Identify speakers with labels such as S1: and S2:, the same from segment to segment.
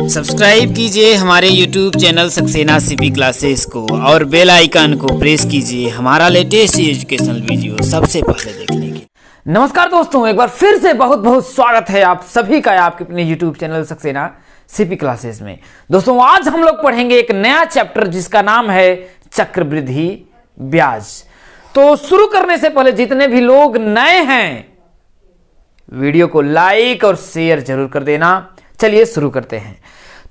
S1: Subscribe कीजिए हमारे YouTube channel Saxena CP classes को और बेल आइकन को प्रेस कीजिए हमारा लेटेस्ट एजुकेशनल वीडियो सबसे पहले देखने के।
S2: नमस्कार दोस्तों, एक बार फिर से बहुत बहुत स्वागत है आप सभी का आपके अपने YouTube channel Saxena CP classes में। दोस्तों आज हम लोग पढ़ेंगे एक नया चैप्टर जिसका नाम है चक्रवृद्धि ब्याज। तो शुरू करने से पहले जितने भी लोग नए हैं वीडियो को लाइक और शेयर जरूर कर देना। चलिए शुरू करते हैं।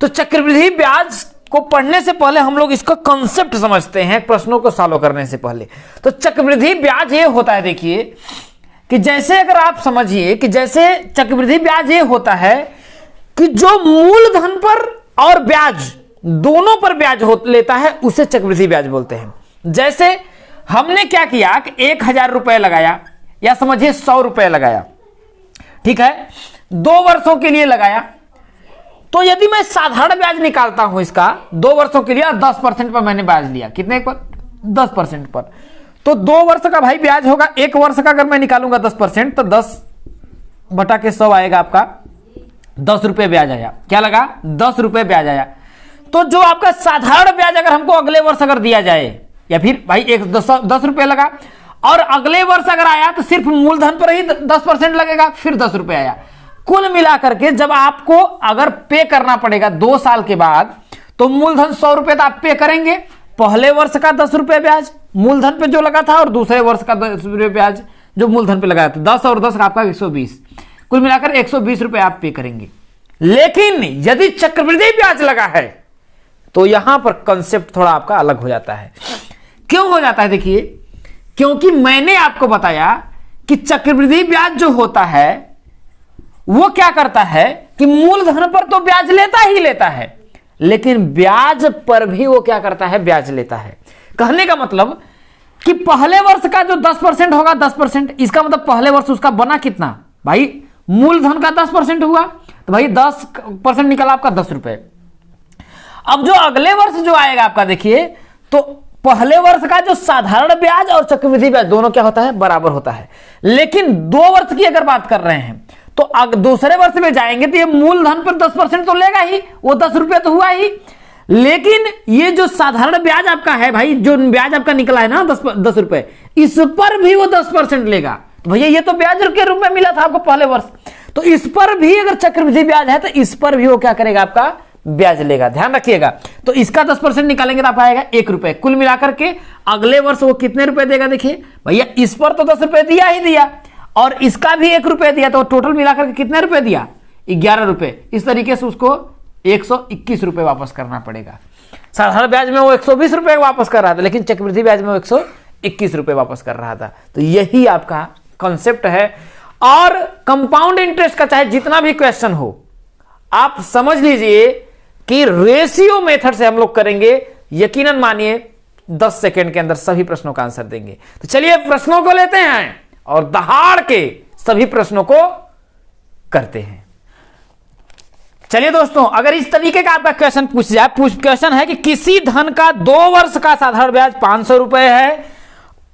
S2: तो चक्रवृद्धि ब्याज को पढ़ने से पहले हम लोग इसका कॉन्सेप्ट समझते हैं प्रश्नों को सॉल्व करने से पहले। तो चक्रवृद्धि ब्याज ये होता है, देखिए कि जैसे अगर आप समझिए कि जैसे चक्रवृद्धि ब्याज ये होता है कि जो मूलधन पर और ब्याज दोनों पर ब्याज लेता है उसे चक्रवृद्धि ब्याज बोलते हैं। जैसे हमने क्या किया कि 1000 रुपए लगाया या समझिए 100 रुपए लगाया, ठीक है, 2 वर्षों के लिए लगाया। तो यदि मैं साधारण ब्याज निकालता हूं इसका 2 वर्षों के लिए 10% पर मैंने ब्याज लिया, कितने पर? 10% पर। तो 2 वर्ष का भाई ब्याज होगा। 1 वर्ष का अगर मैं निकालूंगा 10% तो 10/100 आएगा आपका 10 रुपए ब्याज आया। क्या लगा? 10 रुपए ब्याज आया। तो जो आपका साधारण ब्याज अगर हमको अगले वर्ष अगर दिया जाए या फिर भाई 10 रुपए लगा और अगले वर्ष अगर आया तो सिर्फ मूलधन पर ही 10% लगेगा, फिर 10 रुपए आया। कुल मिलाकर के जब आपको अगर पे करना पड़ेगा 2 साल के बाद तो मूलधन 100 रुपए तो आप पे करेंगे। पहले वर्ष का 10 रुपए ब्याज मूलधन पे जो लगा था और दूसरे वर्ष का 10 रुपए ब्याज जो मूलधन पे लगाया था, 10 और 10 आपका 120, कुल मिलाकर 120 रुपए आप पे करेंगे। लेकिन यदि चक्रवृद्धि ब्याज लगा है तो यहां पर कंसेप्ट थोड़ा आपका अलग हो जाता है। क्यों हो जाता है? देखिए, क्योंकि मैंने आपको बताया कि चक्रवृद्धि ब्याज जो होता है वो क्या करता है कि मूलधन पर तो ब्याज लेता ही लेता है, लेकिन ब्याज पर भी वो क्या करता है? ब्याज लेता है। कहने का मतलब कि पहले वर्ष का जो 10% होगा 10%, इसका मतलब पहले वर्ष उसका बना कितना भाई? मूलधन का 10% हुआ तो भाई 10% निकला आपका 10 रुपए। अब जो अगले वर्ष जो आएगा आपका, देखिए, तो पहले वर्ष का जो साधारण ब्याज और चक्रवृद्धि ब्याज दोनों क्या होता है? बराबर होता है। लेकिन 2 वर्ष की अगर बात कर रहे हैं तो दूसरे वर्ष में जाएंगे तो ये मूलधन पर 10% तो लेगा ही, वो 10 रुपए तो हुआ ही। लेकिन ये जो साधारण ब्याज आपका है भाई, जो ब्याज आपका निकला है ना 10 रुपए, इस पर भी वो 10% लेगा। तो भैया ये तो ब्याज के रूप में मिला था आपको पहले वर्ष, तो इस पर भी अगर चक्रवृद्धि ब्याज है तो इस पर भी वो क्या करेगा? आपका ब्याज लेगा। ध्यान रखिएगा। तो इसका 10% निकालेंगे तो आप आएगा 1 रुपए। कुल मिलाकर के अगले वर्ष वो कितने रुपए देगा? देखिए भैया, इस पर तो 10 रुपए दिया ही दिया और इसका भी 1 रुपए दिया, तो टोटल मिलाकर के कितने रुपए दिया? 11 रुपए। इस तरीके से उसको 121 रुपए वापस करना पड़ेगा। साधारण ब्याज में वो 120 रुपए वापस कर रहा था, लेकिन चक्रवृद्धि ब्याज में वो 121 रुपए वापस कर रहा था। तो यही आपका कॉन्सेप्ट है। और कंपाउंड इंटरेस्ट का चाहे जितना भी क्वेश्चन हो, आप समझ लीजिए कि रेशियो मेथड से हम लोग करेंगे। यकीनन मानिए 10 सेकेंड के अंदर सभी प्रश्नों का आंसर देंगे। तो चलिए प्रश्नों को लेते हैं और दहाड़ के सभी प्रश्नों को करते हैं। चलिए दोस्तों, अगर इस तरीके का आपका क्वेश्चन पूछ जाए, क्वेश्चन है कि किसी धन का 2 वर्ष का साधारण ब्याज 500 रुपए है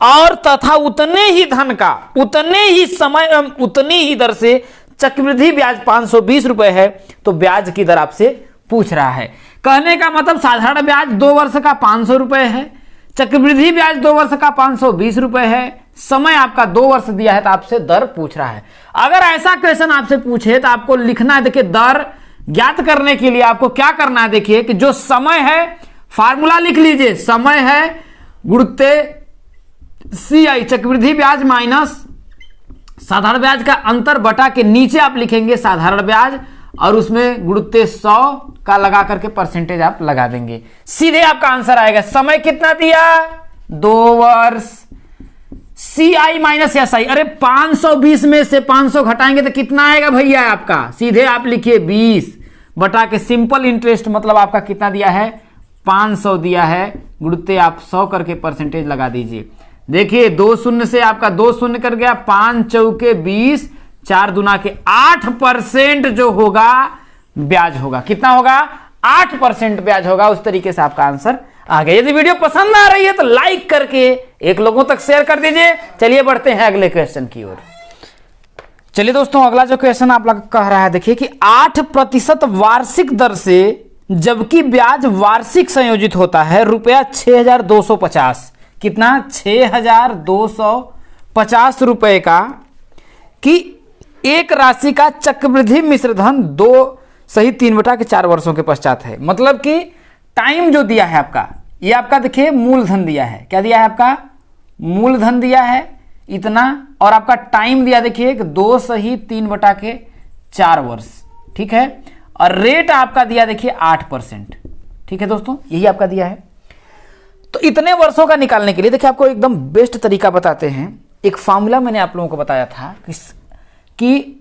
S2: और तथा उतने ही धन का उतने ही समय एवं उतनी ही दर से चक्रवृद्धि ब्याज 520 रुपए है, तो ब्याज की दर आपसे पूछ रहा है। कहने का मतलब साधारण ब्याज 2 वर्ष का 500 रुपए है, चक्रवृद्धि ब्याज 2 वर्ष का 520 रुपए है, समय आपका 2 वर्ष दिया है तो आपसे दर पूछ रहा है। अगर ऐसा क्वेश्चन आपसे पूछे तो आपको लिखना है, देखिए दर ज्ञात करने के लिए आपको क्या करना है? देखिए कि जो समय है, फार्मूला लिख लीजिए, समय है गुणित CI चक्रवृद्धि ब्याज माइनस साधारण ब्याज का अंतर बटा के नीचे आप लिखेंगे साधारण ब्याज और उसमें गुणित 100 का लगा करके परसेंटेज आप लगा देंगे, सीधे आपका आंसर आएगा। समय कितना दिया? 2 वर्ष। CI माइनस SI, अरे 520 में से 500 घटाएंगे तो कितना आएगा भैया आपका? सीधे आप लिखिए 20 बटा के सिंपल इंटरेस्ट, मतलब आपका कितना दिया है? 500 दिया है, गुणित आप 100 करके परसेंटेज लगा दीजिए। देखिए 2 शून्य से आपका 2 शून्य कर गया, 5 चौके 20, 4 दूना के 8% जो होगा ब्याज होगा। कितना होगा? 8% ब्याज होगा। उस तरीके से आपका आंसर आ गया। यदि वीडियो पसंद आ रही है तो लाइक करके एक लोगों तक शेयर कर दीजिए। चलिए बढ़ते हैं अगले क्वेश्चन की ओर। चलिए दोस्तों, अगला जो क्वेश्चन आप लोग कह रहा है, देखिए कि 8% वार्षिक दर से जबकि ब्याज वार्षिक संयोजित होता है रुपया 6,250, कितना 6,250 रुपए का, कि एक राशि का चक्रवृद्धि मिश्रधन 2/3/4 वर्षों के पश्चात है। मतलब कि टाइम जो दिया है आपका, ये आपका देखिए मूलधन दिया है, क्या दिया है आपका, मूलधन दिया है इतना, और आपका टाइम दिया देखिए 2/3/4 वर्ष, ठीक है, और रेट आपका दिया देखिए 8%, ठीक है दोस्तों, यही आपका दिया है। तो इतने वर्षों का निकालने के लिए देखिए आपको एकदम बेस्ट तरीका बताते हैं। एक फॉर्मूला मैंने आप लोगों को बताया था कि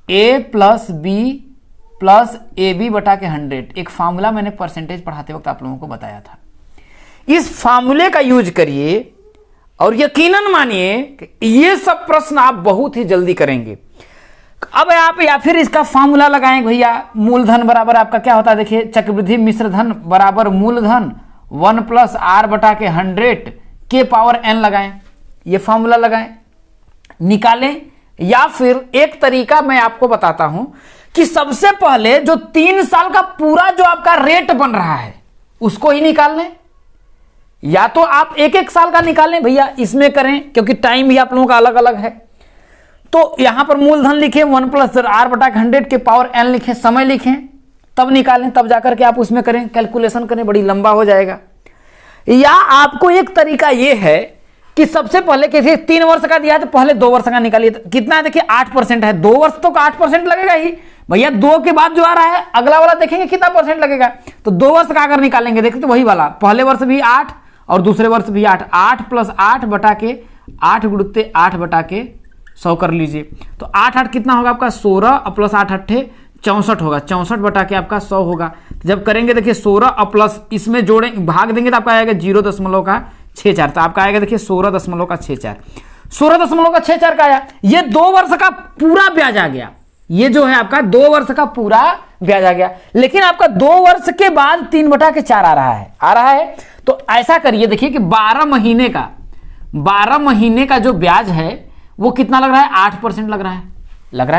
S2: A + B + AB बटा के 100, एक फॉर्मूला मैंने परसेंटेज पढ़ाते वक्त आप लोगों को बताया था। इस फॉर्मूले का यूज करिए और यकीनन मानिए कि ये सब प्रश्न आप बहुत ही जल्दी करेंगे। अब आप या फिर इसका फॉर्मूला लगाएं भैया, मूलधन बराबर आपका क्या होता है, देखिए चक्रवृद्धि मिश्रधन बराबर मूलधन 1 + R बटा के 100 के पावर n लगाएं, ये फॉर्मूला लगाएं, निकालें। या फिर एक तरीका मैं आपको बताता हूं कि सबसे पहले जो 3 साल का पूरा जो आपका रेट बन रहा है उसको ही निकाल लें, या तो आप एक साल का निकालें भैया, इसमें करें क्योंकि टाइम भी आप लोगों का अलग अलग है। तो यहां पर मूलधन लिखें 1 + R बटा 100 के पावर n लिखें, समय लिखें, तब निकालें, तब जाकर के आप उसमें करें, कैलकुलेशन करें, बड़ी लंबा हो जाएगा। या आपको एक तरीका यह है कि सबसे पहले कैसे 3 वर्ष का दिया है तो पहले 2 वर्ष का निकालिए, कितना है देखिए 8% है, 2 वर्ष तो 8% लगेगा ही भैया, 2 के बाद जो आ रहा है अगला वाला देखेंगे कितना परसेंट लगेगा। तो 2 वर्ष का अगर निकालेंगे देखिए तो वही वाला, पहले वर्ष भी 8 और दूसरे वर्ष भी 8, 8 + 8 बटा के 8 × 8 बटा के 100 कर लीजिए। तो 8 8 कितना होगा आपका 16 + 8 8 64 होगा, 64 बटा के आपका 100 होगा। जब करेंगे देखिए 16 और प्लस इसमें जोड़े भाग देंगे तो आपका आएगा 0.64, तो आपका आएगा देखिए 16.64, 16.64 का आया। ये 2 वर्ष का पूरा ब्याज आ गया, ये जो है आपका 2 वर्ष का पूरा ब्याज आ गया। लेकिन आपका 2 वर्ष के बाद 3/4 आ रहा है। तो ऐसा करिए देखिए कि 12 महीने का जो ब्याज है वो कितना लग रहा है, 8% लग रहा है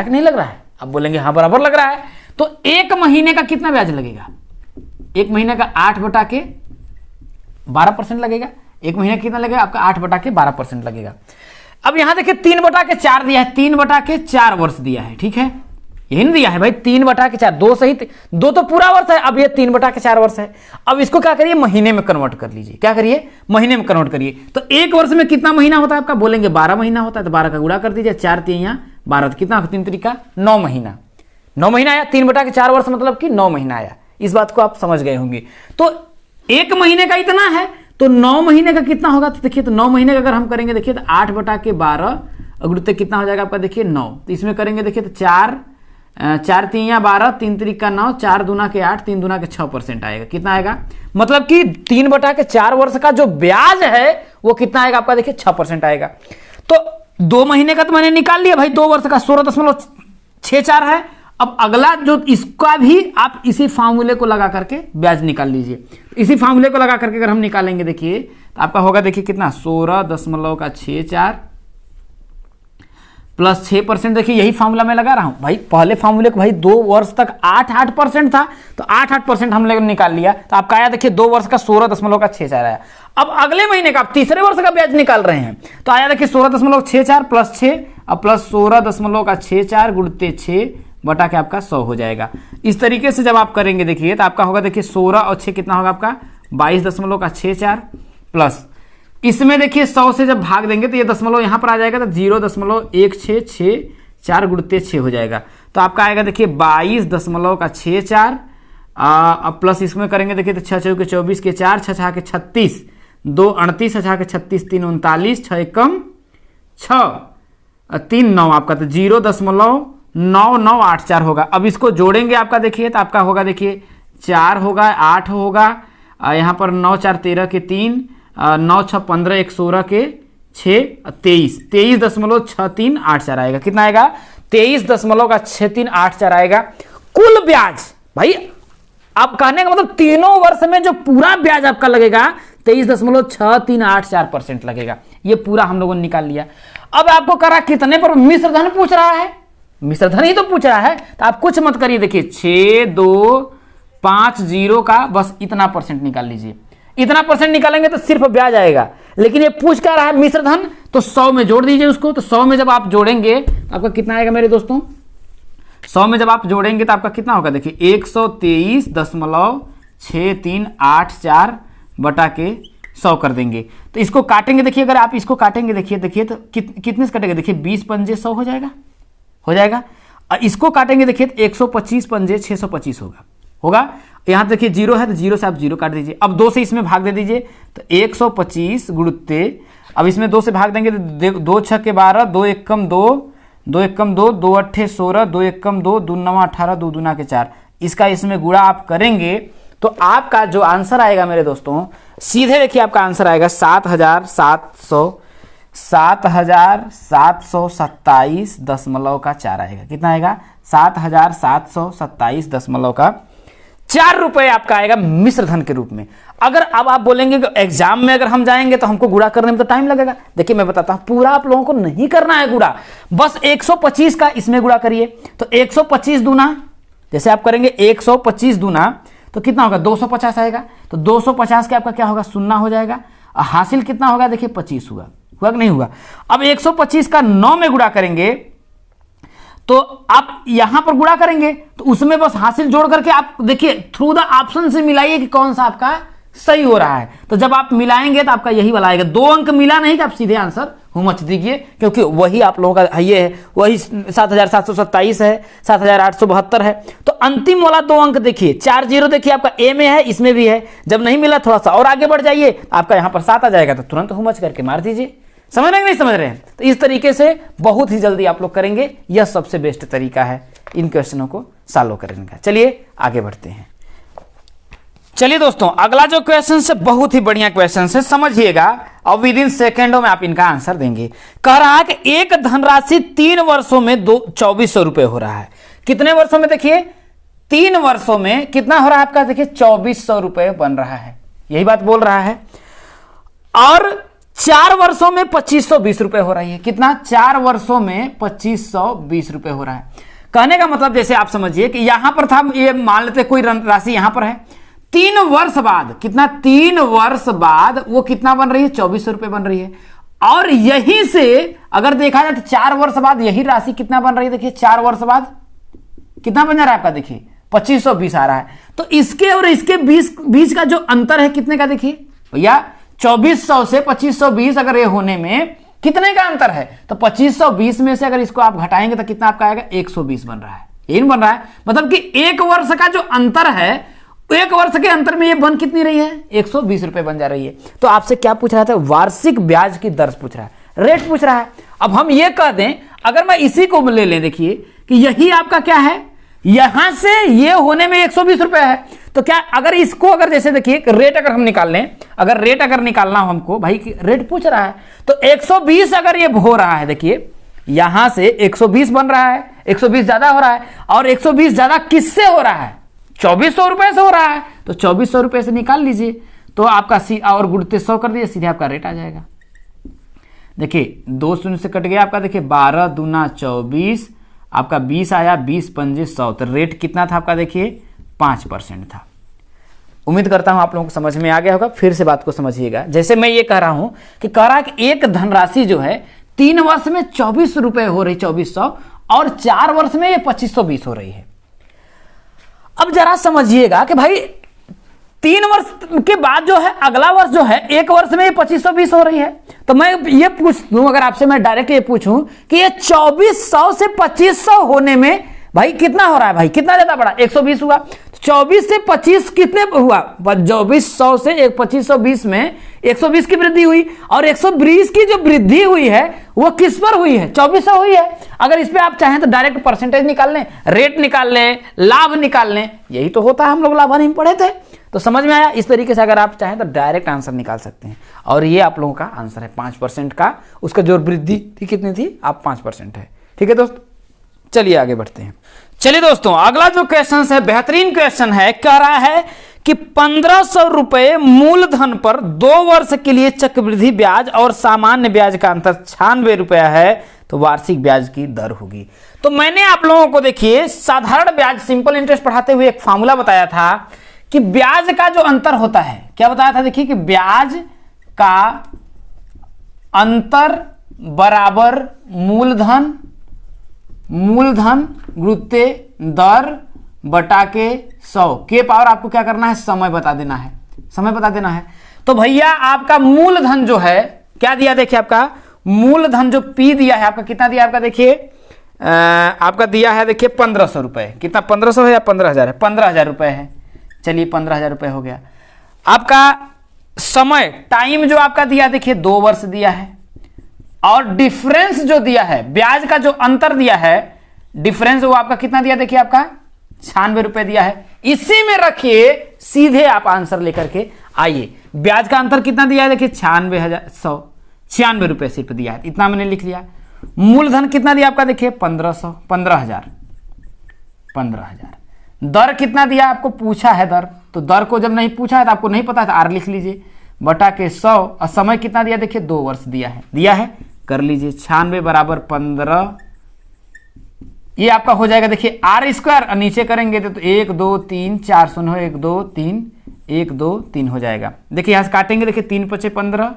S2: कि नहीं लग रहा है? अब बोलेंगे हाँ बराबर लग रहा है। तो 1 महीने का कितना ब्याज लगेगा, 1 महीने का 8 बटा के 12% लगेगा। 1 महीने का कितना लगेगा आपका 8 बटा के 12% लगेगा। अब यहां देखिए 3/4 दिया है, 3/4 वर्ष दिया है, ठीक है, यही नहीं दिया है भाई, 3/4, 2 सहित 2 तो पूरा वर्ष है, अब ये 3/4 वर्ष है। अब इसको क्या करिए महीने में कन्वर्ट कर लीजिए, क्या करिए महीने में कन्वर्ट करिए। तो 1 वर्ष में कितना महीना होता है आपका, बोलेंगे 12 महीना होता है, तो 12 का गुणा कर दीजिए, 4 × 3 = 12, कितना 3 तरीका 9 महीना, 9 महीना आया। 3/4 वर्ष मतलब कि 9 महीना आया, इस बात को आप समझ गए होंगे। तो 1 महीने का इतना है, तो 9 महीने का कितना होगा, तो देखिए तो 9 महीने का अगर हम करेंगे देखिए तो 8 बटा के 12 गुणित कितना हो जाएगा आपका देखिए 9। तो इसमें करेंगे देखिए तो 4 × 3 = 12, 3 तरीका 9, 4 दूना के 8, 3 दूना के 6% आएगा, कितना आएगा, मतलब कि 3/4 वर्ष का जो ब्याज है वो कितना आएगा आपका देखिए 6% आएगा। तो 2 महीने का तो मैंने निकाल लिया भाई, 2 वर्ष का 16.64 है। अब अगला जो इसका भी आप इसी फार्मूले को लगा करके ब्याज निकाल लीजिए। इसी फार्मूले को लगा करके अगर हम निकालेंगे देखिए तो आपका होगा देखिए कितना 16.64 प्लस 6%। देखिए यही फार्मूला मैं लगा रहा हूं भाई, पहले फार्मूले को भाई 2 वर्ष तक 8% था, तो 8% हम लोग निकाल लिया, तो आपका आया देखिए 2 वर्ष का 16.64 आया। अब अगले महीने का आप तीसरे वर्ष का ब्याज निकाल रहे हैं, तो आया देखिए 16.64 प्लस 6 और प्लस 16.64 गुणित 6 बटा के आपका 100 हो जाएगा। इस तरीके से जब आप करेंगे देखिए तो आपका होगा देखिए 16 और 6 कितना होगा आपका 22.64 प्लस इसमें देखिए 100 से जब भाग देंगे तो ये दशमलव यहां पर आ जाएगा, तो 0.1664 गुणित 6 हो जाएगा। तो आपका आएगा देखिए 22.64 प्लस इसमें करेंगे देखिए तो 6 × 24 के 4, 6 × 36, 2 38, 6 × 36, 3 39, 6 × 6 3 9 आपका, तो 0.9984 होगा। अब इसको जोड़ेंगे आपका देखिए तो आपका होगा देखिए 4 होगा, 8 होगा, यहाँ पर 9 4 13 के 3, 9 6 15 1 16 के 6 23.6384 आएगा। कितना आएगा 23.6384 आएगा कुल ब्याज। भाई आप कहने का मतलब तीनों वर्ष में जो पूरा ब्याज आपका लगेगा 23.6384% लगेगा। ये पूरा हम लोगों ने निकाल लिया। अब आपको करा कितने पर मिश्र धन पूछ रहा है, मिश्र धन ही तो पूछ रहा है, तो आप कुछ मत करिए। देखिए 6250 का बस इतना परसेंट निकाल लीजिए। इतना परसेंट निकालेंगे तो सिर्फ ब्याज आएगा, लेकिन ये पूछ क्या रहा है मिश्र धन, तो 100 में जोड़ दीजिए उसको। तो 100 में जब आप जोड़ेंगे आपका कितना आएगा मेरे दोस्तों, 100 में जब आप जोड़ेंगे तो आपका कितना होगा, देखिए 123.6384 बटा के 100 कर देंगे। तो इसको काटेंगे, देखिए अगर आप इसको काटेंगे, देखिए तो कितने से कटेगा, देखिए 20 पंजे 100 हो जाएगा, हो जाएगा। और इसको काटेंगे देखिए 125 पंजे 625 होगा। यहाँ देखिए 0 है तो 0 से आप 0 काट दीजिए। अब 2 से इसमें भाग दे दीजिए, तो 125 गुणुत्ते, अब इसमें 2 से भाग देंगे तो 2 6 के 12, 2 एकम 2, 2 एकम 2, 2 अट्ठे 16, 2 एकम 2, 2 9 18, 2 दूना के 4। इसका इसमें गुणा आप करेंगे तो आपका जो आंसर आएगा मेरे दोस्तों, सीधे देखिए आपका आंसर आएगा 7727.4 आएगा। कितना आएगा, 7727.4 रुपए आपका आएगा मिश्र धन के रूप में। अगर अब आप बोलेंगे कि एग्जाम में अगर हम जाएंगे तो हमको गुणा करने में तो टाइम लगेगा, देखिए मैं बताता हूं, पूरा आप लोगों को नहीं करना है गुणा, बस 125 का इसमें गुणा करिए। तो 125 दूना, जैसे आप करेंगे 125 दूना तो कितना होगा, 250 आएगा। तो 250 के आपका क्या होगा, 0 हो जाएगा। हासिल कितना होगा, देखिए 25 हुआ कि नहीं हुआ। अब 125 का 9 में गुणा करेंगे तो आप यहां पर गुणा करेंगे तो उसमें बस हासिल जोड़ करके आप देखिए थ्रू द ऑप्शन से मिलाइए कि कौन सा आपका सही हो रहा है। तो जब आप मिलाएंगे तो आपका यही वाला आएगा। 2 अंक मिला नहीं कि आप सीधे आंसर मत दीजिए, क्योंकि वही आप लोगों का ये है, वही 7727 है, 7872 है। तो अंतिम वाला 2 अंक देखिए, 4 0 देखिए आपका ए में है, इसमें भी है। जब नहीं मिला थोड़ा सा और आगे बढ़ जाइए, आपका यहां पर 7 आ जाएगा, तो तुरंत हुमच करके मार दीजिए। समझ रहे हैं कि नहीं समझ रहे हैं? तो इस तरीके से बहुत ही जल्दी आप लोग करेंगे, यह सबसे बेस्ट तरीका है इन क्वेश्चनों को सॉल्व करने का। चलिए आगे बढ़ते हैं। चलिए दोस्तों, अगला जो क्वेश्चन है बहुत ही बढ़िया क्वेश्चन है, समझिएगा और विद इन सेकेंडों में आप इनका आंसर देंगे। कह रहा है कि एक धनराशि 3 वर्षों में 2400 रुपए हो रहा है। कितने वर्षों में, देखिए 3 वर्षों में कितना हो रहा है आपका, देखिए 2400 रुपए बन रहा है, यही बात बोल रहा है। और 4 वर्षों में 2520 रुपए हो रही है। कितना, 4 वर्षों में 2520 रुपए हो रहा है। कहने का मतलब जैसे आप समझिए कि यहां पर था, ये मान लेते कोई राशि यहां पर है, 3 वर्ष बाद, कितना 3 वर्ष बाद वो कितना बन रही है, 2400 रुपए बन रही है। और यहीं से अगर देखा जाए तो 4 वर्ष बाद यही राशि कितना बन रही है, देखिए 4 वर्ष बाद कितना बन जा रहा है आपका, देखिए 2520 आ रहा है। तो इसके और इसके बीच का जो अंतर है कितने का, देखिए भैया 2400 से 2520 अगर ये होने में कितने का अंतर है, तो 2520 में से अगर इसको आप घटाएंगे तो कितना आपका आएगा, 120 बन रहा है। ये बन रहा है, मतलब कि 1 वर्ष का जो अंतर है, 1 वर्ष के अंतर में ये बन कितनी रही है, 120 रुपए बन जा रही है। तो आपसे क्या पूछ रहा था, वार्षिक ब्याज की दर पूछ रहा है, रेट पूछ रहा है। अब हम ये कह दें, अगर मैं इसी को ले लें, देखिए कि यही आपका क्या है, यहां से ये होने में 120 रुपए है, तो क्या अगर इसको अगर जैसे देखिए रेट अगर हम निकाल लें, अगर रेट अगर निकालना हो हमको, भाई रेट पूछ रहा है, तो 120 अगर ये हो रहा है, देखिए यहां से 120 बन रहा है, 120 ज्यादा हो रहा है, और 120 ज्यादा किससे हो रहा है, 2400 रुपए से हो रहा है। तो 2400 रुपए से निकाल लीजिए, तो आपका और गुणते 100 कर दीजिए, सीधे आपका रेट आ जाएगा। देखिए 2 शून्य से कट गया आपका, देखिए 12 दूना 24, आपका 20 आया, 20 पंजे 100। तो रेट कितना था आपका, देखिए 5% था। उम्मीद करता हूं आप लोगों को समझ में आ गया होगा। फिर से बात को समझिएगा, जैसे मैं ये कह रहा हूं कि कह रहा कि एक धनराशि जो है 3 वर्ष में 24 रुपए हो रही, 2400, और 4 वर्ष में ये 2520 हो रही है। अब जरा समझिएगा कि भाई 3 वर्ष के बाद जो है अगला वर्ष जो है, 1 वर्ष में ये 2520 हो रही है। तो मैं ये पूछ दूं, अगर आपसे मैं डायरेक्ट ये पूछूं कि ये 2400 से 2500 होने में भाई कितना हो रहा है, भाई कितना ज्यादा बड़ा, 120 हुआ। 24 से 25 कितने हुआ, 2400 से 2520 में 120 की वृद्धि हुई, और 120 की जो वृद्धि हुई है वो किस पर हुई है, 2400 हुई है। अगर इस पे आप चाहें तो डायरेक्ट परसेंटेज निकाल लें, रेट निकाल लें, लाभ निकाल लें, यही तो होता है, हम लोग लाभानी में पढ़े थे। तो समझ में आया, इस तरीके से अगर आप चाहें तो डायरेक्ट आंसर निकाल सकते हैं। और ये आप लोगों का आंसर है 5% का, उसका जो वृद्धि थी कितनी थी, आप 5% है। ठीक है दोस्तों, चलिए आगे बढ़ते हैं। चलिए दोस्तों, अगला जो क्वेश्चन है बेहतरीन क्वेश्चन है। कह रहा है कि 1500 रुपए मूलधन पर 2 वर्ष के लिए चक्रवृद्धि ब्याज और सामान्य ब्याज का अंतर 96 रुपया है, तो वार्षिक ब्याज की दर होगी। तो मैंने आप लोगों को देखिए साधारण ब्याज सिंपल इंटरेस्ट पढ़ाते हुए एक फार्मूला बताया था कि ब्याज का जो अंतर होता है, क्या बताया था, देखिए कि ब्याज का अंतर बराबर मूलधन गुणित्ते दर बटा के 100 के पावर आपको क्या करना है, समय बता देना है, समय बता देना है। तो भैया आपका मूलधन जो है क्या दिया, देखिए आपका मूलधन जो P दिया है आपका कितना दिया, आपका देखिए आपका दिया है देखिए 1500 रुपए, कितना 1500 है या 15,000 है, 15,000 रुपए है। चलिए 15,000 रुपए हो गया। आपका समय टाइम जो आपका दिया देखिए 2 वर्ष दिया है, और डिफरेंस जो दिया है ब्याज का जो अंतर दिया है डिफरेंस वो आपका कितना दिया, देखिए आपका 96 रुपए दिया है। इसी में रखिए सीधे आप आंसर लेकर के आइए। ब्याज का अंतर कितना दिया है, देखिए 96 रुपए सिर्फ दिया है, इतना मैंने लिख लिया। मूलधन कितना दिया आपका, देखिए 15,000। दर कितना दिया आपको पूछा है दर, तो दर को जब नहीं पूछा है तो आपको नहीं पता है तो आर लिख लीजिए बटा के 100, और समय कितना दिया, देखिए 2 वर्ष दिया है कर लीजिए 96 बराबर 15, ये आपका हो जाएगा देखिए आर स्क्वायर, और नीचे करेंगे तो 1 2 3 4 सुनो 1 2 3 1 2 3 हो जाएगा। देखिए यहाँ से काटेंगे, देखिए 3 पचे 15,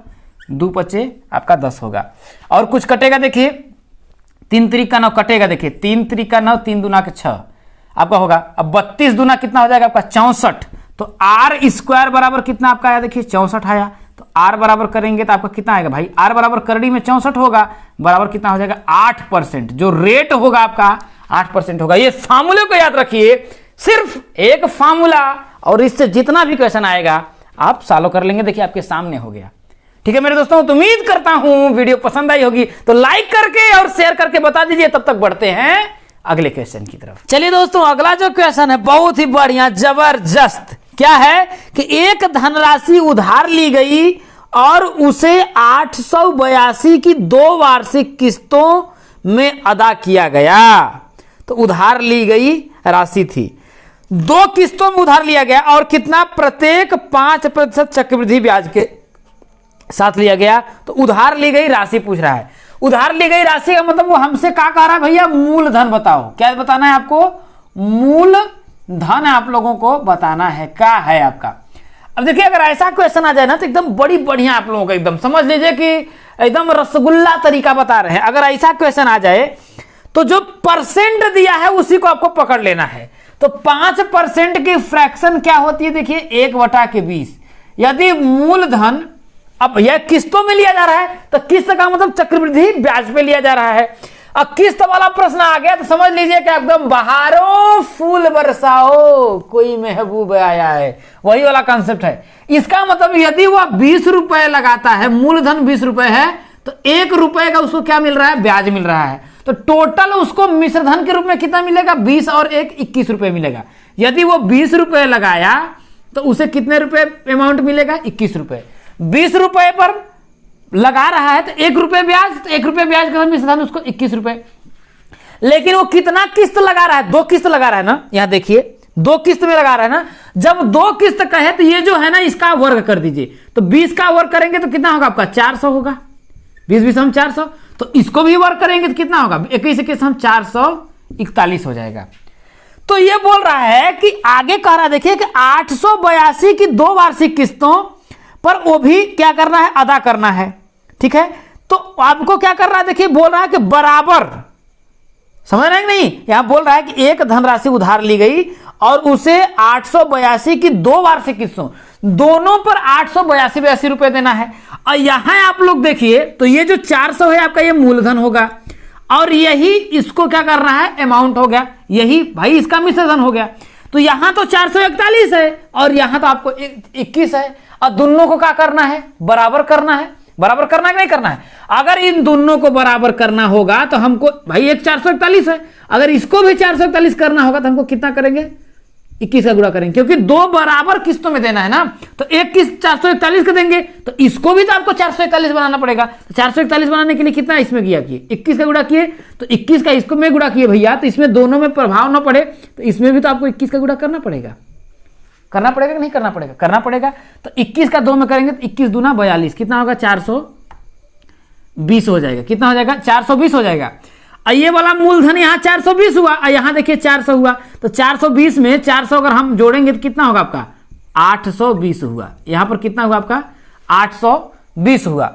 S2: 2 पचे आपका 10 होगा, और कुछ कटेगा देखिए 3 त्रिक का 9 कटेगा, देखिए 3 त्रिक का 9 3 दूना के 6 आपका होगा। अब 32 दूना कितना हो जाएगा आपका 64, तो आर स्क्वायर बराबर कितना आपका आया, देखिए 64 आया। तो आर बराबर करेंगे तो आपका कितना आएगा भाई, आर बराबर करड़ी में 64 होगा, बराबर कितना हो जाएगा 8%, जो रेट होगा आपका 8% होगा। ये फार्मूले को याद रखिए, सिर्फ एक फार्मूला, और इससे जितना भी क्वेश्चन आएगा आप सॉल्व कर लेंगे। देखिए आपके सामने हो गया। ठीक है मेरे दोस्तों, तो उम्मीद करता हूं वीडियो पसंद आई होगी, तो लाइक करके और शेयर करके बता दीजिए। तब तक बढ़ते हैं अगले क्वेश्चन की तरफ। चलिए दोस्तों, अगला जो क्वेश्चन है बहुत ही बढ़िया जबरदस्त। क्या है कि एक धनराशि उधार ली गई और उसे 882 की 2 वार्षिक किस्तों में अदा किया गया। तो उधार ली गई राशि थी, 2 किस्तों में उधार लिया गया, और कितना, प्रत्येक 5% चक्रवृद्धि ब्याज के साथ लिया गया। तो उधार ली गई राशि पूछ रहा है। उधार ली गई राशि का मतलब वो हमसे क्या कह रहा है भैया, मूलधन बताओ। क्या बताना है आपको, मूलधन आप लोगों को बताना है क्या है आपका। अब देखिए अगर ऐसा क्वेश्चन आ जाए ना तो एकदम बड़ी बढ़िया आप लोगों को एकदम समझ लीजिए कि एकदम रसगुल्ला तरीका बता रहे हैं। अगर ऐसा क्वेश्चन आ जाए तो जो परसेंट दिया है उसी को आपको पकड़ लेना है। तो 5% की फ्रैक्शन क्या होती है, देखिए 1/20। यदि मूलधन, अब यह किस्तों में लिया जा रहा है तो किस्त का मतलब चक्रवृद्धि ब्याज पे लिया जा रहा है। अब किस्त वाला प्रश्न आ गया तो समझ लीजिए कि एकदम बहारो फूल बरसाओ कोई महबूब आया है, वही वाला कॉन्सेप्ट है। इसका मतलब यदि वह 20 रुपए लगाता है, मूलधन 20 रुपए है, तो 1 रुपए का उसको क्या मिल रहा है, ब्याज मिल रहा है। तो टोटल उसको मिश्रधन के रूप में कितना मिलेगा, 20 और 1 21 रुपए मिलेगा। यदि वो 20 रुपए लगाया तो उसे कितने रुपए अमाउंट मिलेगा, 21 रुपए। 20 रुपए पर लगा रहा है तो 1 रुपए ब्याज, तो 1 रुपए ब्याज का मिश्रधन उसको 21 रुपए। लेकिन वो कितना किस्त लगा रहा है, 2 किस्त लगा रहा है ना, यहां देखिए 2 किस्त में लगा रहा है ना। जब 2 किस्त कहे तो ये जो है ना इसका वर्ग कर दीजिए, तो 20 का वर्ग करेंगे तो कितना होगा आपका 400 होगा, 20 हम 400। तो इसको भी वर्ग करेंगे तो कितना होगा, 21 हम 441 हो जाएगा। तो ये बोल रहा है कि आगे कह रहा है, देखिए कि 882 की 2 वार्षिक किस्तों पर वो भी क्या करना है, अदा करना है। ठीक है, तो आपको क्या कर रहा है, देखिए बोल रहा है कि बराबर, समझ रहे हैं कि नहीं। यहां बोल रहा है कि एक धनराशि उधार ली गई और उसे 882 की 2 वार्षिक किस्तों, दोनों पर 882 रुपए देना है। और यहां आप लोग देखिए तो ये जो 400 है आपका ये मूलधन होगा, और यही इसको क्या करना है, अमाउंट हो गया, यही भाई इसका मिश्रधन हो गया। तो यहां तो 441 है और यहां तो आपको 21 है, और दोनों को क्या करना है, बराबर करना है। बराबर करना है कि नहीं करना है। अगर इन दोनों को बराबर करना होगा तो हमको भाई एक 441 है, अगर इसको भी 441 करना होगा तो हमको कितना करेंगे, 21 का गुणा करेंगे, क्योंकि 2 बराबर किस्तों में देना है ना। तो एक किस्त 441 का देंगे तो इसको भी तो आपको 441 बनाना पड़ेगा। तो 441 बनाने के लिए कितना इसमें किया किए, 21 का गुणा किए, तो 21 का इसको में गुणा किए भैया, तो इसमें दोनों में प्रभाव ना पड़े तो इसमें भी तो आपको 21 का गुणा करना पड़ेगा। करना पड़ेगा कि नहीं करना पड़ेगा? करना पड़ेगा। तो 21 का 2 में करेंगे तो 21 दूना 42, कितना होगा? 420 हो जाएगा। कितना हो जाएगा? 420 हो जाएगा। ये वाला मूलधन यहाँ 420 हुआ, यहाँ देखिए 400 हुआ, तो 420 में 400 अगर हम जोड़ेंगे तो कितना होगा आपका? 820 हुआ। यहाँ पर कितना हुआ आपका? 820 हुआ।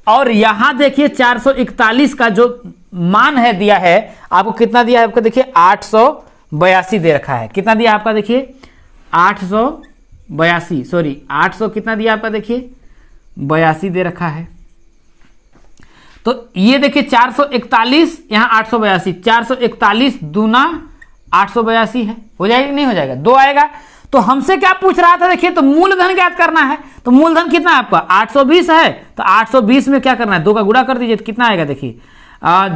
S2: और यहाँ देखिए 441 का जो मान है दिया है आपको, कितना दिया है आपको? देखिए 882 दे रखा है। कितना दिया आपका? देखिए 882, सॉरी 800 कितना दिया आपका? देखिए 82 दे रखा है। तो ये देखिए 441 यहाँ 882, 441 दूना 882 है। हो जाएगा कि नहीं हो जाएगा? 2 आएगा। तो हमसे क्या पूछ रहा था? देखिए तो मूलधन ज्ञात करना है। तो मूलधन कितना है आपका? 820 है। तो 820 में क्या करना है? 2 का गुणा कर दीजिए तो कितना आएगा? देखिए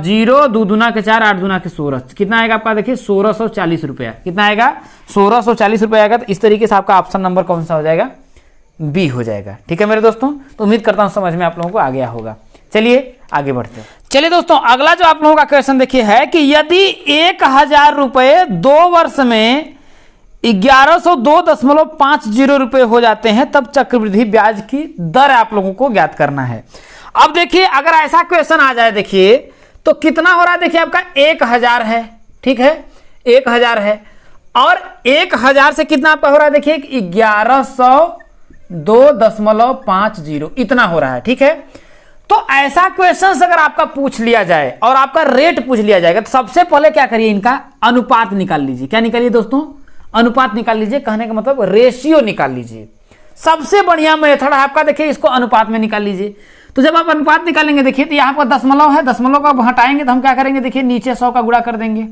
S2: 0 2 दूना के 4 8 दूना के 16, कितना आएगा आपका? देखिए 1640 रुपया। कितना आएगा? 1640 रुपया आएगा। तो इस तरीके से आपका ऑप्शन नंबर कौन सा हो जाएगा? बी हो जाएगा। ठीक है मेरे दोस्तों, तो उम्मीद करता हूं समझ में आप लोगों को आ गया होगा। चलिए आगे बढ़ते हैं। चलिए दोस्तों, अगला जो आप लोगों का क्वेश्चन देखिए है कि यदि 1000 रुपए 2 वर्ष में 1102.50 रुपए हो जाते हैं तब चक्रवृद्धि ब्याज की दर आप लोगों को ज्ञात करना है। अब देखिए अगर ऐसा क्वेश्चन आ जाए, देखिए तो कितना हो रहा है? देखिए आपका 1000 है, ठीक है 1000 है, और 1000 से कितना आपका हो रहा है? देखिए 1102.50 इतना हो रहा है, ठीक है। तो ऐसा क्वेश्चन अगर आपका पूछ लिया जाए और आपका रेट पूछ लिया जाएगा तो सबसे पहले क्या करिए? इनका अनुपात निकाल लीजिए। क्या निकालिए दोस्तों? अनुपात निकाल लीजिए। कहने का मतलब रेशियो निकाल लीजिए। सबसे बढ़िया मेथड है आपका, देखिए इसको अनुपात में निकाल लीजिए। तो जब आप अनुपात निकालेंगे देखिए तो यहाँ पर दशमलव है, दशमलव को आप हटाएंगे तो हम क्या करेंगे? देखिए नीचे 100 का गुणा कर देंगे।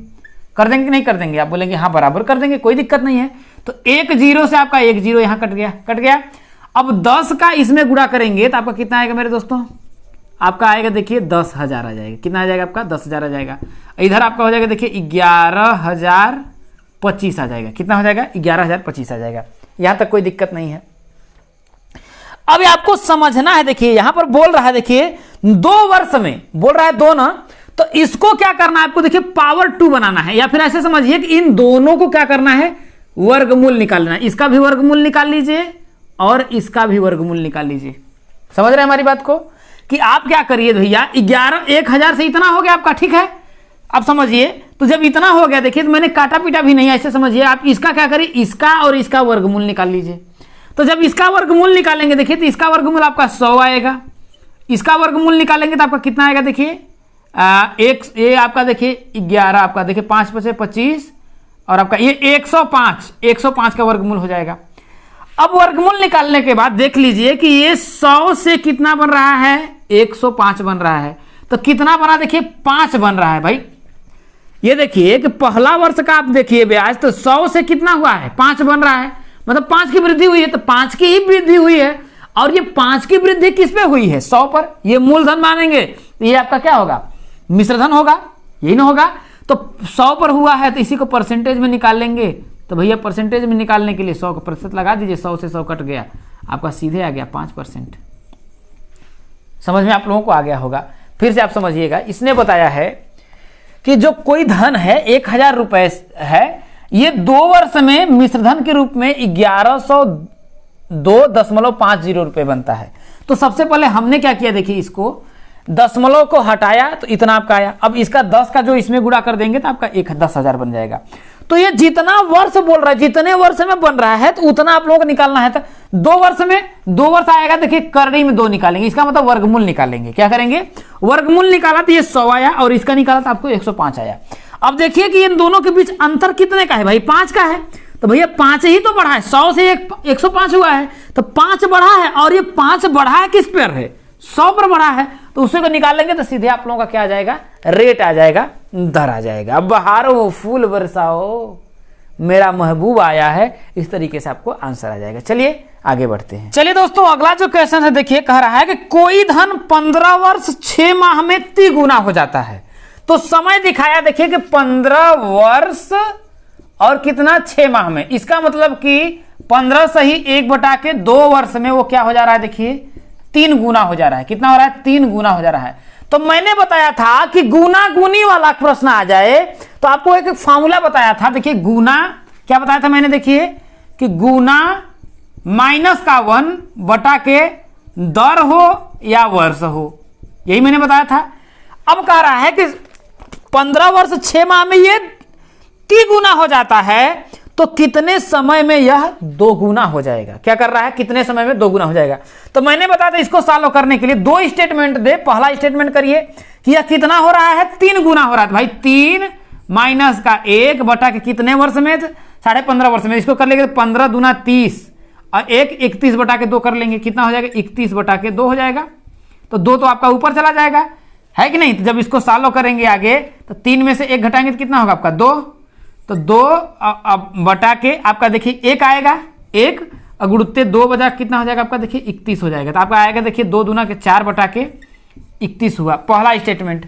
S2: कर देंगे कि नहीं कर देंगे? आप बोलेंगे हाँ बराबर कर देंगे, कोई दिक्कत नहीं है। तो 1 0 से आपका 1 0 यहाँ कट गया, कट गया। अब 10 का इसमें गुणा करेंगे तो आपका कितना आएगा मेरे दोस्तों? आपका आएगा देखिए 10,000 आ जाएगा। कितना आ जाएगा आपका? 10,000 आ जाएगा। इधर आपका हो जाएगा देखिए 11,025 आ जाएगा। कितना हो जाएगा? 11,025 आ जाएगा। यहां तक कोई दिक्कत नहीं है। अब आपको समझना है, देखिए यहां पर बोल रहा है, देखिए 2 वर्ष में बोल रहा है 2 ना, तो इसको क्या करना है आपको? देखिए पावर 2 बनाना है, या फिर ऐसे समझिए कि इन दोनों को क्या करना है? वर्गमूल निकालना है। इसका भी वर्गमूल निकाल लीजिए और इसका भी वर्गमूल निकाल लीजिए। समझ रहे हैं हमारी बात को? कि आप क्या करिए भैया, 1000 से इतना हो गया आपका, ठीक है। अब समझिए, तो जब इतना हो गया देखिए तो मैंने काटा पीटा भी नहीं, ऐसे समझिए आप इसका क्या करिए? इसका और इसका वर्गमूल निकाल लीजिए। तो जब इसका वर्गमूल निकालेंगे देखिए तो इसका वर्गमूल आपका 100 आएगा। इसका वर्गमूल निकालेंगे तो आपका कितना आएगा? देखिए ये आपका देखिए 11, आपका देखिए 5 5 25 और आपका ये 105 का वर्गमूल हो जाएगा। अब वर्गमूल निकालने के बाद देख लीजिए कि ये 100 से कितना बन रहा है? 105 बन रहा है। तो कितना बना? देखिए 5 बन रहा है भाई। ये देखिए कि पहला वर्ष का आप देखिए ब्याज, तो 100 से कितना हुआ है? 5 बन रहा है, मतलब 5 की वृद्धि हुई है। तो 5 की ही वृद्धि हुई है, और ये 5 की वृद्धि किस पे हुई है? 100 पर। ये मूलधन मानेंगे तो ये आपका क्या होगा? मिश्रधन होगा, यही ना होगा। तो 100 पर हुआ है तो इसी को परसेंटेज में निकाल लेंगे। तो भैया परसेंटेज में निकालने के लिए 100 का प्रतिशत लगा दीजिए। 100 से 100 कट गया, आपका सीधे आ गया 5%। समझ में आप लोगों को आ गया होगा। फिर से आप समझिएगा, इसने बताया है कि जो कोई धन है 1000 रुपए है, ये 2 वर्ष में मिश्रधन के रूप में 1102.50 रुपए बनता है। तो सबसे पहले हमने क्या किया? देखिए इसको दशमलव को हटाया तो इतना आपका आया। अब इसका 10 का जो इसमें गुणा कर देंगे तो आपका 10,000 बन जाएगा। तो ये जितना वर्ष बोल रहा है, जितने वर्ष में बन रहा है तो उतना आप लोगों को निकालना है। तो 2 वर्ष में 2 वर्ष आएगा, देखिए करड़ी में 2 निकालेंगे, इसका मतलब वर्गमूल निकालेंगे। क्या करेंगे? वर्गमूल निकाला तो ये 100 आया, और इसका निकाला तो आपको 105 आया। अब देखिए कि इन दोनों के बीच अंतर कितने का है भाई? 5 का है। तो भैया 5 ही तो बढ़ा है, 100 से 105 हुआ है, तो 5 बढ़ा है, और ये 5 बढ़ा है किस पर है? 100 पर बढ़ा है। तो उसे को निकालेंगे तो सीधे आप लोगों का क्या आ जाएगा? रेट आ जाएगा, दर आ जाएगा। अब बहारो फूल बरसाओ, मेरा महबूब आया है, इस तरीके से आपको आंसर आ जाएगा। चलिए आगे बढ़ते हैं। चलिए दोस्तों, अगला जो क्वेश्चन है देखिए, कह रहा है कि कोई धन 15 वर्ष 6 माह में तिगुना हो जाता है। तो समय दिखाया देखिए कि 15 वर्ष और कितना? 6 माह में। इसका मतलब कि 15 से ही 1/2 वर्ष में वो क्या हो जा रहा है? देखिए 3 गुना हो जा रहा है। कितना हो रहा है? 3 गुना हो जा रहा है। तो मैंने बताया था कि गुना गुनी वाला प्रश्न आ जाए तो आपको एक फार्मूला बताया था। देखिए गुना क्या बताया था मैंने? देखिए कि गुना माइनस का 1 बटा के दर हो या वर्ष हो, यही मैंने बताया था। अब कह रहा है कि 15 वर्ष 6 माह में ये 3 गुना हो जाता है, तो कितने समय में यह 2 गुना हो जाएगा। क्या कर रहा है, कितने समय में 2 गुना हो जाएगा। तो मैंने बताया था इसको सॉल्व करने के लिए 2 स्टेटमेंट दे। पहला स्टेटमेंट करिए कि यह कितना हो रहा है, 3 गुना हो रहा है। भाई 3 माइनस का 1 बटा के कितने वर्ष में, 15.5 वर्ष में। इसको कर लेंगे 15 दूना 30 और 1 31 बटा के 2 कर लेंगे, कितना हो जाएगा 31 बटा के 2 हो जाएगा। तो 2 तो आपका ऊपर चला जाएगा, है कि नहीं। तो जब इसको सॉल्व करेंगे आगे तो 3 में से 1 घटाएंगे तो कितना होगा आपका 2। तो 2 बटा के आपका देखिए 1 आएगा, 1 गुणुत्ते 2 बजा कितना हो जाएगा आपका देखिए 31 हो जाएगा। तो आपका आएगा देखिए 2 दूना के 4 बटा के 31 हुआ, पहला स्टेटमेंट।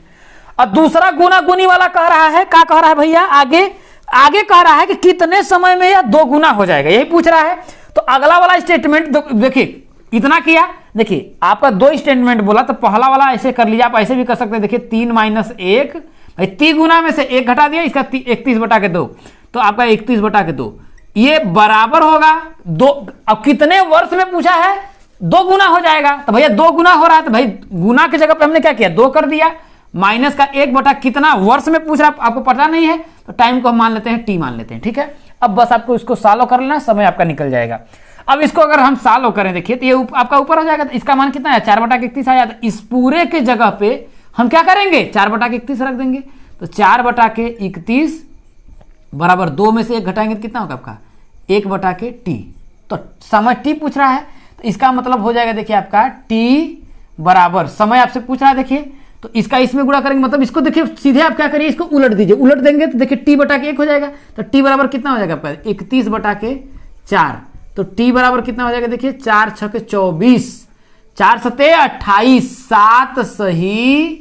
S2: और दूसरा गुना गुनी वाला कह रहा है, क्या कह रहा है भैया, आगे कह रहा है कि कितने समय में यह 2 गुना हो जाएगा, यही पूछ रहा है। तो अगला वाला स्टेटमेंट देखिए इतना किया, देखिए आपका 2 स्टेटमेंट बोला, तो पहला वाला ऐसे कर लिया, आप ऐसे भी कर सकते हैं। देखिए 3 माइनस 1, भाई 3 गुना में से 1 घटा दिया, इसका 31 बटा के 2, तो आपका 31 बटा के 2 ये बराबर होगा 2। अब कितने वर्ष में पूछा है, 2 गुना हो जाएगा। तो भैया 2 गुना हो रहा है, तो भाई गुना की जगह पे हमने क्या किया 2 कर दिया। माइनस का 1 बटा कितना वर्ष में पूछ रहा है, आपको पता नहीं है तो टाइम को हम मान लेते हैं T मान लेते हैं, ठीक है। अब बस आपको इसको सॉल्व कर लेना, समय आपका निकल जाएगा। अब इसको अगर हम सॉल्व करें देखिए तो ये आपका ऊपर हो जाएगा। तो इसका मान कितना है 4 बटा के 31 आया। तो इस पूरे के जगह पे हम क्या करेंगे 4 बटा के 31 रख देंगे। तो 4 बटा के 31 बराबर 2 में से 1 घटाएंगे तो कितना होगा आपका 1 बटा के T। तो समय T पूछ रहा है, तो इसका मतलब हो जाएगा देखिए आपका T बराबर समय आपसे पूछ रहा है देखिए, तो इसका इसमें गुणा करेंगे, मतलब इसको देखिए सीधे आप क्या करिए इसको उलट दीजिए, उलट देंगे तो देखिए T बटा के 1 हो जाएगा। तो T बराबर कितना हो जाएगा आपका 31 बटा के 4। तो T बराबर कितना हो जाएगा देखिए 4 छके 24, 4 सते 28, 7 सही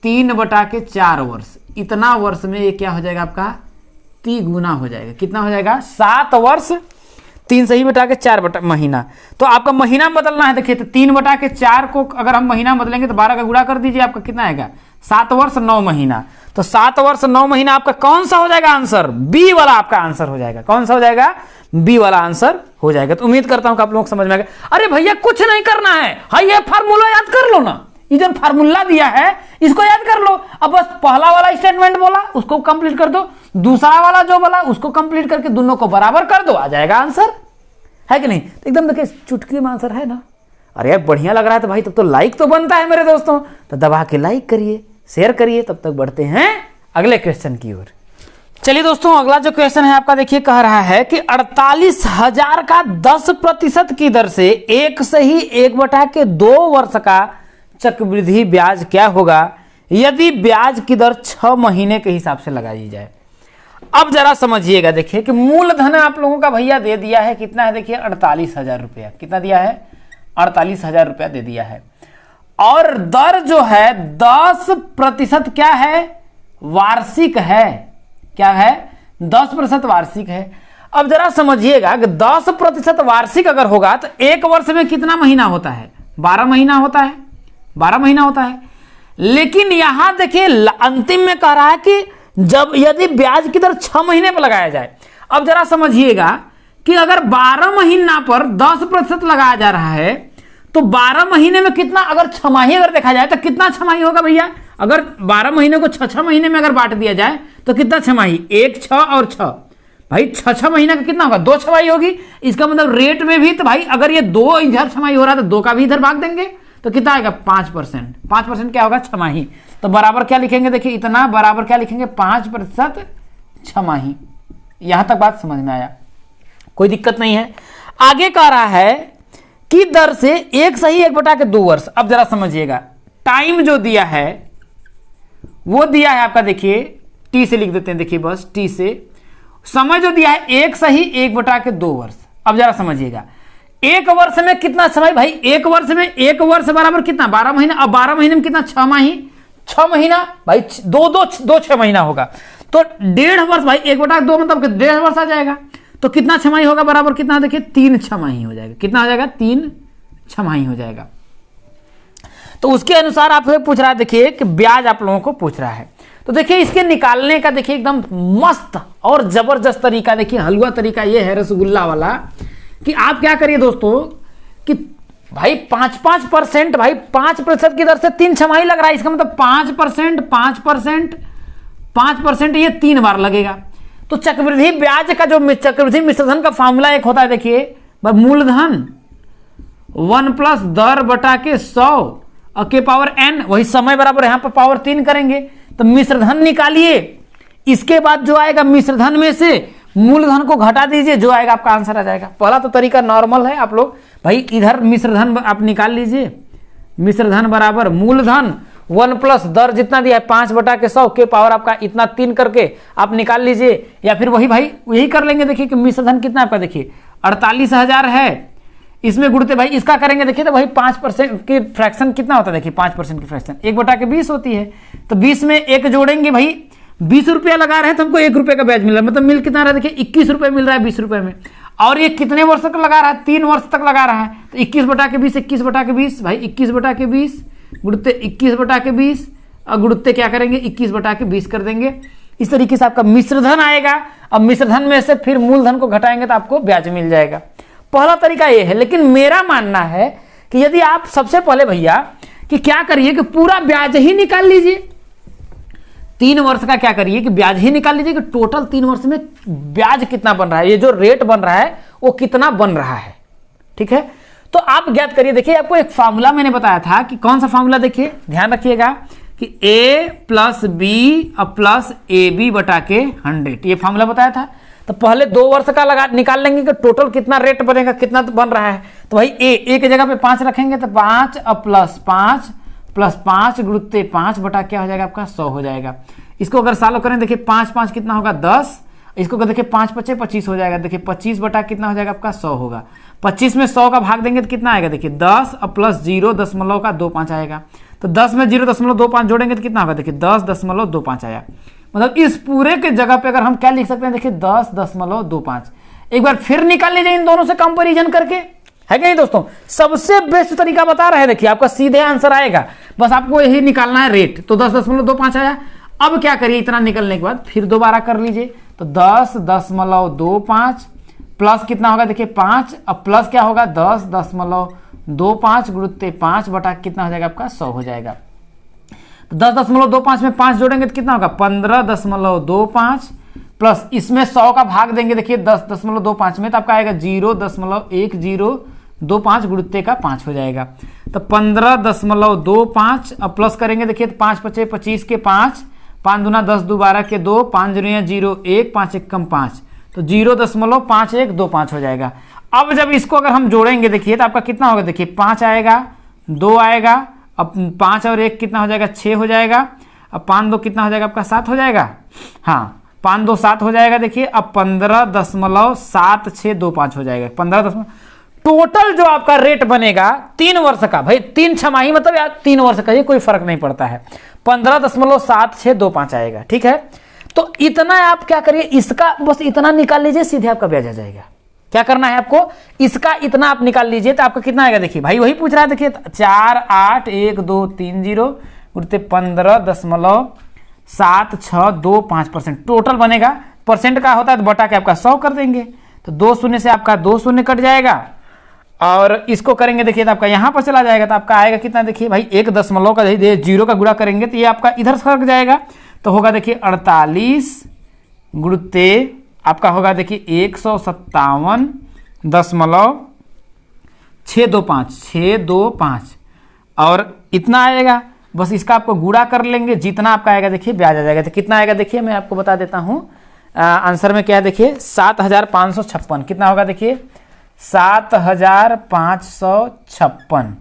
S2: 3 बटा के 4 वर्ष। इतना वर्ष में ये क्या हो जाएगा आपका 3 गुना हो जाएगा। कितना हो जाएगा 7 वर्ष 3 सही बटा के 4 बटा महीना। तो आपका महीना में बदलना है देखिए, तो 3 बटा के 4 को अगर हम महीना में बदलेंगे तो 12 का गुणा कर दीजिए, आपका कितना आएगा 7 वर्ष 9 महीना। तो 7 वर्ष 9 महीना आपका कौन सा हो जाएगा आंसर, बी वाला आपका आंसर हो जाएगा। कौन सा हो जाएगा, बी वाला आंसर हो जाएगा। तो उम्मीद करता हूं कि आप लोग समझ में आ गए। अरे भैया कुछ नहीं करना है, हाँ ये फार्मूला याद कर लो ना, ये जो फार्मूला दिया है इसको याद कर लो। अब बस पहला वाला स्टेटमेंट बोला उसको कंप्लीट कर दो, दूसरा वाला जो बोला उसको कंप्लीट करके दोनों को बराबर कर दो, आ जाएगा आंसर, है कि नहीं। तो एकदम देखिए चुटकी में आंसर है ना। अरे यार बढ़िया लग रहा है तो भाई तब तो लाइक तो बनता है मेरे दोस्तों, तो दबा के लाइक करिए, शेयर करिए। तब तक बढ़ते हैं अगले क्वेश्चन की ओर। चलिए दोस्तों अगला जो क्वेश्चन है आपका देखिए कह रहा है कि 48,000 का 10% की दर से 1 सही 1 बटा के 2 वर्ष का चक्रवृद्धि ब्याज क्या होगा यदि ब्याज की दर 6 महीने के हिसाब से लगाई जाए। अब जरा समझिएगा देखिए कि मूलधन आप लोगों का भैया दे दिया है, कितना है देखिए 48,000 रुपया। कितना दिया है 48,000 रुपया दे दिया है, और दर जो है 10% क्या है वार्षिक है। क्या है 10% वार्षिक है। अब जरा समझिएगा कि 10% वार्षिक अगर होगा तो 1 वर्ष में कितना महीना होता है 12 महीना होता है, 12 महीना होता है। लेकिन यहां देखिए अंतिम में कह रहा है कि जब यदि ब्याज की दर 6 महीने पर लगाया जाए। अब जरा समझिएगा कि अगर 12 महीना पर 10% लगाया जा रहा है तो 12 महीने में कितना, अगर 6 माही अगर देखा जाए तो कितना 6 माही होगा भैया। अगर 12 महीने को 6 महीने में अगर बांट दिया जाए तो कितना 6 माही, 1 6 और 6 भाई 6 महीने का कितना होगा 2 छमाही होगी। इसका मतलब रेट में भी तो भाई अगर ये 2 इधर छमाही हो रहा है तो 2 का भी इधर भाग देंगे तो कितना आएगा 5%। 5% क्या होगा छमाही। तो बराबर क्या लिखेंगे देखिए इतना बराबर क्या लिखेंगे 5% छमाही। यहां तक बात समझ में आया, कोई दिक्कत नहीं है। आगे कह रहा है कि दर से 1 सही 1 बटा के 2 वर्ष। अब जरा समझिएगा टाइम जो दिया है वो दिया है आपका देखिए टी से लिख देते हैं, देखिए बस टी से। समय जो दिया है 1 सही 1 बटा के 2 वर्ष। अब जरा समझिएगा 1 वर्ष में कितना समय भाई, 1 वर्ष में 1 वर्ष बराबर कितना 12 महीना। अब 12 महीने में कितना 6 माही, 6 महीना भाई 2 6 महीना होगा तो 1.5 वर्ष भाई 1 बटा 2 मतलब 1.5 वर्ष आ जाएगा। तो कितना छमाही होगा बराबर कितना देखिए 3 छमाही हो जाएगा। कितना हो जाएगा 3 छमाही हो जाएगा। तो उसके अनुसार आपसे पूछ रहा है देखिए कि ब्याज आप लोगों को पूछ रहा है। तो देखिए इसके निकालने का देखिए एकदम मस्त और जबरदस्त तरीका, देखिए हलवा तरीका ये है रसगुल्ला वाला, कि आप क्या करिए दोस्तों कि भाई 5% भाई 5% की दर से 3 छमाही लग रहा है, इसका मतलब 5% ये 3 बार लगेगा। तो चक्रवृद्धि ब्याज का जो चक्रवृद्धि मिश्रधन का फॉर्मूला एक होता है, देखिए मूलधन 1 प्लस दर बटा के 100 के पावर n, वही समय बराबर यहां पर पावर 3 करेंगे तो मिश्रधन निकालिए। इसके बाद जो आएगा मिश्रधन में से मूलधन को घटा दीजिए, जो आएगा आपका आंसर आ जाएगा। पहला तो तरीका नॉर्मल है, आप लोग भाई इधर मिश्रधन आप निकाल लीजिए, मिश्रधन बराबर मूलधन 1 प्लस दर जितना दिया है 5 बटा के 100 के पावर आपका इतना 3 करके आप निकाल लीजिए, या फिर वही भाई यही कर लेंगे। देखिए कि मिश्रधन कितना आपका, देखिए 48,000 है, इसमें गुणते भाई इसका करेंगे, देखिए तो भाई 5% की फ्रैक्शन कितना होता है, देखिए 5% की फ्रैक्शन 1 बटा के 20 होती है। तो 20 में 1 जोड़ेंगे, भाई 20 रुपया लगा रहे हैं तो हमको 1 रुपये का ब्याज मिल रहा है, मतलब मिल कितना रहा है, देखिए 21 रुपये मिल रहा है 20 रुपये में। और ये कितने वर्ष तक लगा रहा है, 3 वर्ष तक लगा रहा है। तो 21 बटा के 20, 21 बटा के 20 भाई 21 बटा के 20 गुणते 21 बटा के 20 और गुणते क्या करेंगे 21 बटा के 20 कर देंगे। इस तरीके से आपका मिश्रधन आएगा। अब मिश्रधन में से फिर मूलधन को घटाएंगे तो आपको ब्याज मिल जाएगा। पहला तरीका ये है, लेकिन मेरा मानना है कि यदि आप सबसे पहले भैया कि क्या करिए कि पूरा ब्याज ही निकाल लीजिए, 3 वर्ष का क्या करिए कि ब्याज ही निकाल लीजिए कि टोटल 3 वर्ष में ब्याज कितना बन रहा है, ये जो रेट बन रहा है वो कितना बन रहा है। ठीक है, तो आप ज्ञात करिए। देखिए आपको एक फार्मूला मैंने बताया था कि कौन सा फार्मूला, देखिए ध्यान रखिएगा कि a plus b plus a b बटा के 100, ये फार्मूला बताया था। तो पहले 2 वर्ष का लगा निकाल लेंगे कि टोटल कितना रेट बनेगा, कितना बन रहा है। तो भाई ए की जगह पे 5 रखेंगे तो 5 प्लस 5 गुणित 5 बटा क्या हो जाएगा आपका 100 हो जाएगा। इसको अगर सॉल्व करें, देखिए 5 कितना होगा 10, इसको देखिए 5 पचे 25 हो जाएगा। देखिए 25 बटा कितना हो जाएगा आपका 100 होगा। 25 में 100 का भाग देंगे तो कितना आएगा, देखिए 10 प्लस 0.25 आएगा। तो 10 में 0.25 जोड़ेंगे तो कितना होगा, देखिए 10.25 आया। मतलब इस पूरे के जगह पे अगर हम क्या लिख सकते हैं, देखिए 10.25। एक बार फिर निकाल लीजिए इन दोनों से कंपैरिजन करके, है कि नहीं दोस्तों। सबसे बेस्ट तरीका बता रहे हैं, देखिए आपका सीधे आंसर आएगा, बस आपको यही निकालना है रेट। तो 10.25 आया। अब क्या करिए, इतना निकलने के बाद फिर दोबारा कर लीजिए। तो 10.25 प्लस कितना होगा, देखिए 5, अब प्लस क्या होगा 10.25 गुणित 5 बटा कितना हो जाएगा आपका 100 हो जाएगा। तो 10.25 में 5 जोड़ेंगे तो कितना होगा 15.25 प्लस इसमें 100 का भाग देंगे, देखिए 10.25 में तो आपका आएगा 0.1025 गुणित का 5 हो जाएगा। तो 15.25 अब प्लस करेंगे, देखिए 5 पचे 25 के 5 दूना 10 2 12 के 2 5 0 0 1 5 1 कम 5, तो 0.5125 हो जाएगा। अब जब इसको अगर हम जोड़ेंगे, देखिए तो आपका कितना होगा, देखिए 5 आएगा 2 आएगा, अब 5 और 1 कितना हो जाएगा 6 हो जाएगा। अब 5 2 कितना हो जाएगा आपका 7 हो जाएगा। हाँ 5 2 7 हो जाएगा। देखिए अब 15.7625 हो जाएगा। 15 टोटल जो आपका रेट बनेगा 3 वर्ष का, भाई 3 छमाही मतलब यार 3 वर्ष का, ये कोई फर्क नहीं पड़ता है, 15.7625 आएगा। ठीक है, तो इतना आप क्या करिए, इसका बस इतना निकाल लीजिए, सीधे आपका ब्याज आ जाएगा। क्या करना है आपको, इसका इतना आप निकाल लीजिए तो आपका कितना आएगा, देखिए भाई वही पूछ रहा है। देखिए 48123 गुणित 15.7625% टोटल बनेगा। परसेंट का होता है तो बटा के आपका 100 कर देंगे, तो 2 शून्य से आपका 2 शून्य कट जाएगा। और इसको करेंगे, देखिए तो आपका यहां पर चला जाएगा, तो आपका आएगा कितना, देखिए भाई 1 का 0 का गुणा करेंगे तो ये आपका इधर सरक जाएगा। तो होगा देखिए 48 गुणित आपका होगा देखिए 157.625 और इतना आएगा। बस इसका आपको गुणा कर लेंगे, जितना आपका आएगा देखिए ब्याज आ जाएगा। तो कितना आएगा, देखिए मैं आपको बता देता हूं आंसर में क्या है, देखिए 7556 कितना होगा, देखिए 7556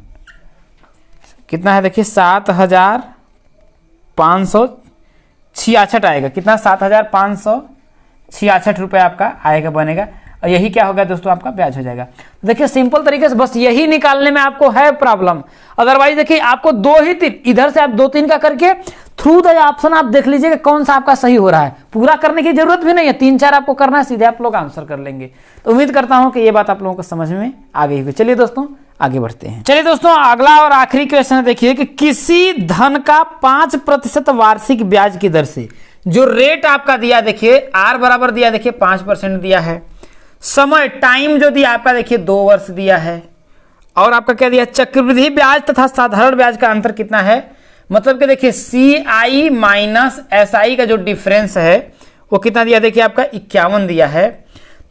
S2: कितना है, देखिए 7566 आएगा। कितना 7566 रुपये आपका आएगा बनेगा। और यही क्या होगा दोस्तों, आपका ब्याज हो जाएगा। तो देखिए सिंपल तरीके से बस यही निकालने में आपको है प्रॉब्लम। अदरवाइज देखिए आपको 2 ही 3 इधर से आप 2-3 का करके थ्रू द ऑप्शन आप देख लीजिए कि कौन सा आपका सही हो रहा है। पूरा करने की जरूरत भी नहीं है, 3-4 आपको करना है, सीधे आप लोग आंसर कर लेंगे। तो उम्मीद करता हूं कि ये बात आप लोगों को समझ में आ गई होगी। चलिए दोस्तों आगे बढ़ते हैं। चलिए दोस्तों, अगला और आखिरी क्वेश्चन देखिए कि किसी धन का 5% वार्षिक ब्याज की दर से, जो रेट आपका दिया देखिए आर बराबर दिया देखिए 5% दिया है, समय टाइम जो दिया आपका देखिए 2 वर्ष दिया है, और आपका क्या दिया चक्रवृद्धि ब्याज तथा साधारण ब्याज का अंतर कितना है, मतलब कि देखिए CI माइनस SI का जो डिफरेंस है वो कितना दिया देखिए आपका 51 दिया है।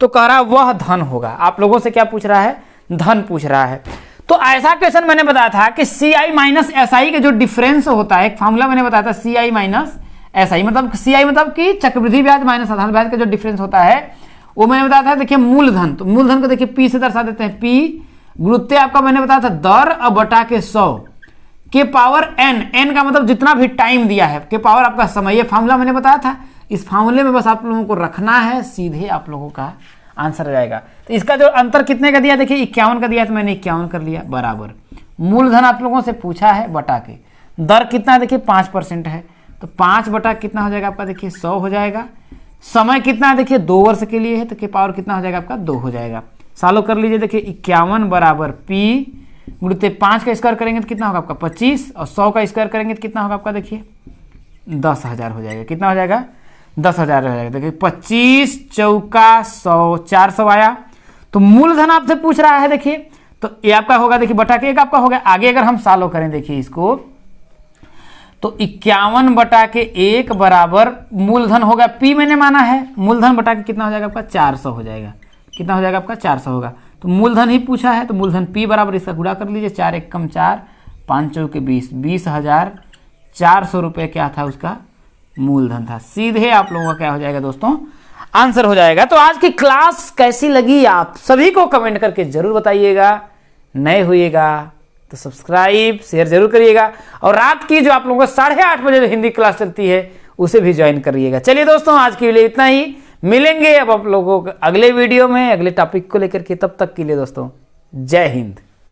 S2: तो कह रहा वह धन होगा। आप लोगों से क्या पूछ रहा है, धन पूछ रहा है। तो ऐसा क्वेश्चन मैंने बताया था कि CI माइनस SI का जो डिफरेंस होता है, एक फॉर्मूला मैंने बताया था CI माइनस SI, मतलब CI मतलब कि चक्रवृद्धि ब्याज माइनस साधारण ब्याज का जो डिफरेंस होता है वो मैंने बताया था देखिए मूलधन। तो मूलधन को देखिए P से दर्शा देते हैं, P गुरुत्व आपका मैंने बताया था दर अब बटा के 100 के पावर n का मतलब जितना भी टाइम दिया है के पावर आपका समय, ये फार्मूला मैंने बताया था। इस फार्मूले में बस आप लोगों को रखना है, सीधे आप लोगों का आंसर आ जाएगा। तो इसका जो अंतर कितने का दिया देखिए 51 का दिया, तो मैंने 51 कर लिया बराबर मूलधन आप लोगों से पूछा है बटा के दर कितना देखिए 5% है, तो 5 बटा कितना हो जाएगा आपका देखिए 100 हो जाएगा। समय कितना है देखिए 2 वर्ष के लिए है, तो के पावर कितना हो जाएगा आपका 2 हो जाएगा। सॉल्व कर लीजिए देखिए 51 बराबर P गुणित 5 का स्क्वायर करेंगे तो कितना होगा आपका 25, और 100 का स्क्वायर करेंगे तो कितना होगा आपका देखिए 10,000 हो जाएगा। कितना हो जाएगा 10,000 हो जाएगा। देखिए 25 चौका 100 400 आया। तो मूलधन आपसे पूछ रहा है देखिए, तो ये आपका होगा देखिए बटा के 1 आपका होगा। आगे अगर हम सॉल्व करें देखिए इसको, तो 51 बटा के 1 बराबर मूलधन होगा P मैंने माना है, मूलधन बटा के कितना हो जाएगा आपका 400 हो जाएगा। कितना हो जाएगा आपका 400 होगा। तो मूलधन ही पूछा है, तो मूलधन P बराबर इसका गुणा कर लीजिए 4 एकम 4 5 चौके 20, 20,400 रुपये क्या था उसका मूलधन था। सीधे आप लोगों का क्या हो जाएगा दोस्तों आंसर हो जाएगा। तो आज की क्लास कैसी लगी आप सभी को कमेंट करके जरूर बताइएगा। नए होइएगा तो सब्सक्राइब शेयर जरूर करिएगा, और रात की जो आप लोगों को 8:30 बजे जो हिंदी क्लास चलती है उसे भी ज्वाइन करिएगा। चलिए दोस्तों, आज के लिए इतना ही, मिलेंगे अब आप लोगों को अगले वीडियो में अगले टॉपिक को लेकर के। तब तक के लिए दोस्तों जय हिंद।